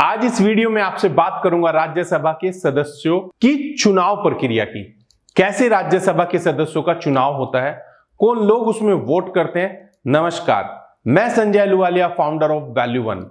आज इस वीडियो में आपसे बात करूंगा राज्यसभा के सदस्यों की चुनाव प्रक्रिया की। कैसे राज्यसभा के सदस्यों का चुनाव होता है, कौन लोग उसमें वोट करते हैं। नमस्कार, मैं Sanjay Ahluwalia, founder of value one.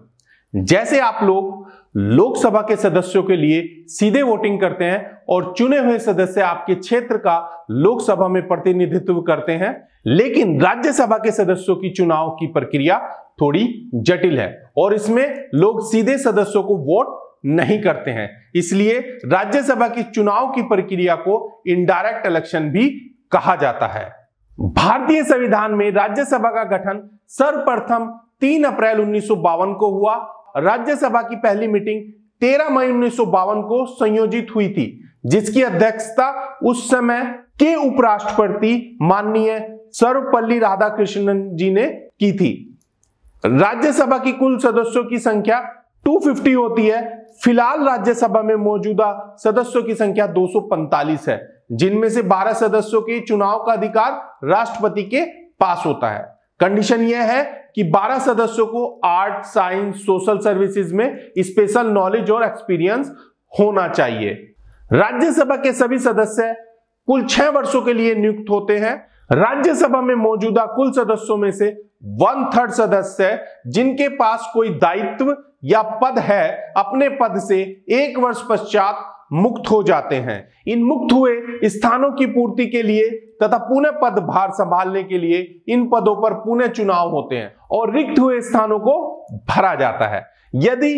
जैसे आप लोग लोकसभा के सदस्यों के लिए सीधे वोटिंग करते हैं और चुने हुए सदस्य आपके क्षेत्र का लोकसभा में प्रतिनिधित्व करते हैं, लेकिन राज्यसभा के सदस्यों की चुनाव की प्रक्रिया थोड़ी जटिल है और इसमें लोग सीधे सदस्यों को वोट नहीं करते हैं। इसलिए राज्यसभा की चुनाव की प्रक्रिया को इनडायरेक्ट इलेक्शन भी कहा जाता है। भारतीय संविधान में राज्यसभा का गठन सर्वप्रथम 3 अप्रैल 1952 को हुआ। राज्यसभा की पहली मीटिंग 13 मई 1952 को संयोजित हुई थी, जिसकी अध्यक्षता उस समय के उपराष्ट्रपति माननीय सर्वपल्ली राधाकृष्णन जी ने की थी। राज्यसभा की कुल सदस्यों की संख्या 250 होती है। फिलहाल राज्यसभा में मौजूदा सदस्यों की संख्या 245 है, जिनमें से 12 सदस्यों के चुनाव का अधिकार राष्ट्रपति के पास होता है। कंडीशन यह है कि 12 सदस्यों को आर्ट, साइंस, सोशल सर्विसेज में स्पेशल नॉलेज और एक्सपीरियंस होना चाहिए। राज्यसभा के सभी सदस्य कुल 6 वर्षों के लिए नियुक्त होते हैं। राज्यसभा में मौजूदा कुल सदस्यों में से 1/3 सदस्य जिनके पास कोई दायित्व या पद है, अपने पद से 1 वर्ष पश्चात मुक्त हो जाते हैं। इन मुक्त हुए स्थानों की पूर्ति के लिए तथा पुनः पदभार संभालने के लिए इन पदों पर पुनः चुनाव होते हैं और रिक्त हुए स्थानों को भरा जाता है। यदि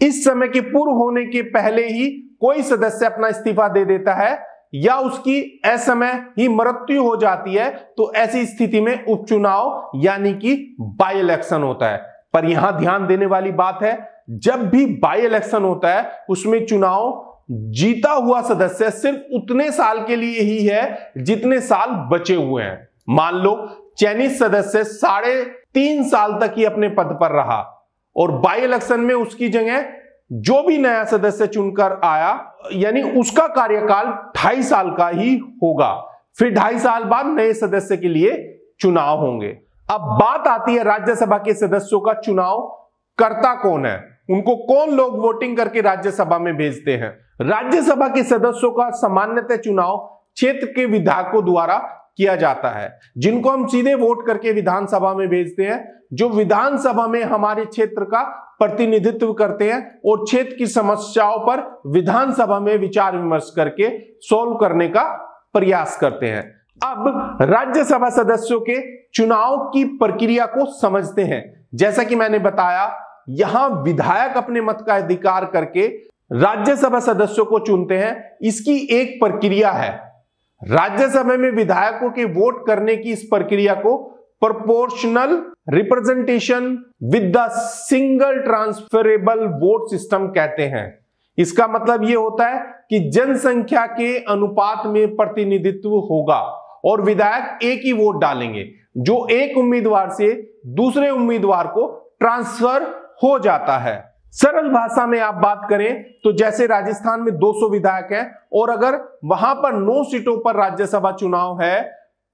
इस समय के पूर्व होने के पहले ही कोई सदस्य अपना इस्तीफा दे देता है या उसकी असमय ही मृत्यु हो जाती है, तो ऐसी स्थिति में उपचुनाव यानी कि बाई इलेक्शन होता है। पर यहां ध्यान देने वाली बात है, जब भी बाई इलेक्शन होता है उसमें चुनाव जीता हुआ सदस्य सिर्फ उतने साल के लिए ही है जितने साल बचे हुए हैं। मान लो चयनित सदस्य 3.5 साल तक ही अपने पद पर रहा और बाई इलेक्शन में उसकी जगह जो भी नया सदस्य चुनकर आया, यानी उसका कार्यकाल 2.5 साल का ही होगा। फिर 2.5 साल बाद नए सदस्य के लिए चुनाव होंगे। अब बात आती है राज्यसभा के सदस्यों का चुनाव करता कौन है, उनको कौन लोग वोटिंग करके राज्यसभा में भेजते हैं। राज्यसभा के सदस्यों का सामान्यतः चुनाव क्षेत्र के विधायकों द्वारा किया जाता है, जिनको हम सीधे वोट करके विधानसभा में भेजते हैं, जो विधानसभा में हमारे क्षेत्र का प्रतिनिधित्व करते हैं और क्षेत्र की समस्याओं पर विधानसभा में विचार विमर्श करके सॉल्व करने का प्रयास करते हैं। अब राज्यसभा सदस्यों के चुनाव की प्रक्रिया को समझते हैं। जैसा कि मैंने बताया, यहां विधायक अपने मत का अधिकार करके राज्यसभा सदस्यों को चुनते हैं। इसकी एक प्रक्रिया है। राज्यसभा में विधायकों के वोट करने की इस प्रक्रिया को proportional representation with the single transferable vote system कहते हैं। इसका मतलब यह होता है कि जनसंख्या के अनुपात में प्रतिनिधित्व होगा और विधायक एक ही वोट डालेंगे, जो एक उम्मीदवार से दूसरे उम्मीदवार को ट्रांसफर हो जाता है। सरल भाषा में आप बात करें तो जैसे राजस्थान में 200 विधायक हैं और अगर वहां पर 9 सीटों पर राज्यसभा चुनाव है,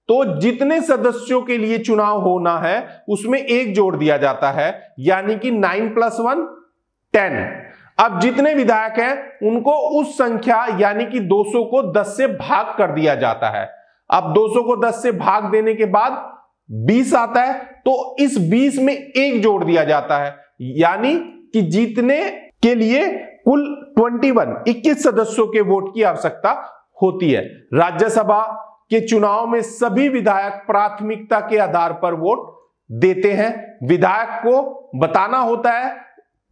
तो जितने सदस्यों के लिए चुनाव होना है उसमें 1 जोड़ दिया जाता है, यानी कि 9 + 1 10। अब जितने विधायक हैं उनको उस संख्या यानी कि 200 को 10 से भाग कर दिया जाता है। अब 200 को 10 से भाग देने के बाद 20 आता है, तो इस 20 में 1 जोड़ दिया जाता है, यानी कि जीतने के लिए कुल 21 सदस्यों के वोट की आवश्यकता होती है। राज्यसभा के चुनाव में सभी विधायक प्राथमिकता के आधार पर वोट देते हैं। विधायक को बताना होता है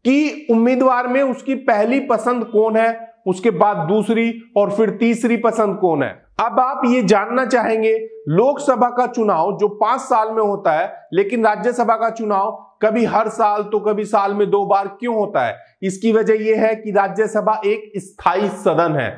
कि उम्मीदवार में उसकी पहली पसंद कौन है, उसके बाद दूसरी और फिर तीसरी पसंद कौन है। अब आप ये जानना चाहेंगे, लोकसभा का चुनाव जो 5 साल में होता है, लेकिन राज्यसभा का चुनाव कभी हर साल तो कभी साल में 2 बार क्यों होता है। इसकी वजह यह है कि राज्यसभा एक स्थायी सदन है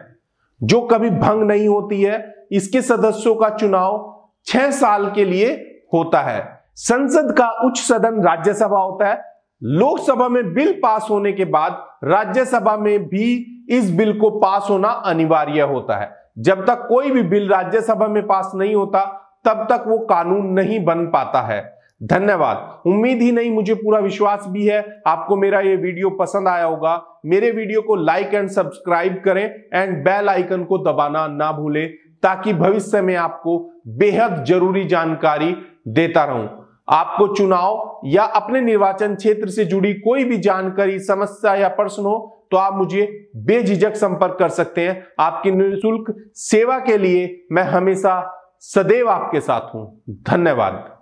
जो कभी भंग नहीं होती है। इसके सदस्यों का चुनाव 6 साल के लिए होता है। संसद का उच्च सदन राज्यसभा होता है। लोकसभा में बिल पास होने के बाद राज्यसभा में भी इस बिल को पास होना अनिवार्य होता है। जब तक कोई भी बिल राज्यसभा में पास नहीं होता, तब तक वो कानून नहीं बन पाता है। धन्यवाद। उम्मीद ही नहीं, मुझे पूरा विश्वास भी है आपको मेरा ये वीडियो पसंद आया होगा। मेरे वीडियो को लाइक एंड सब्सक्राइब करें एंड बेल आइकन को दबाना ना भूलें, ताकि भविष्य में आपको बेहद जरूरी जानकारी देता रहूं। आपको चुनाव या अपने निर्वाचन क्षेत्र से जुड़ी कोई भी जानकारी, समस्या या प्रश्न हो तो आप मुझे बेझिझक संपर्क कर सकते हैं। आपकी निःशुल्क सेवा के लिए मैं हमेशा सदैव आपके साथ हूं। धन्यवाद।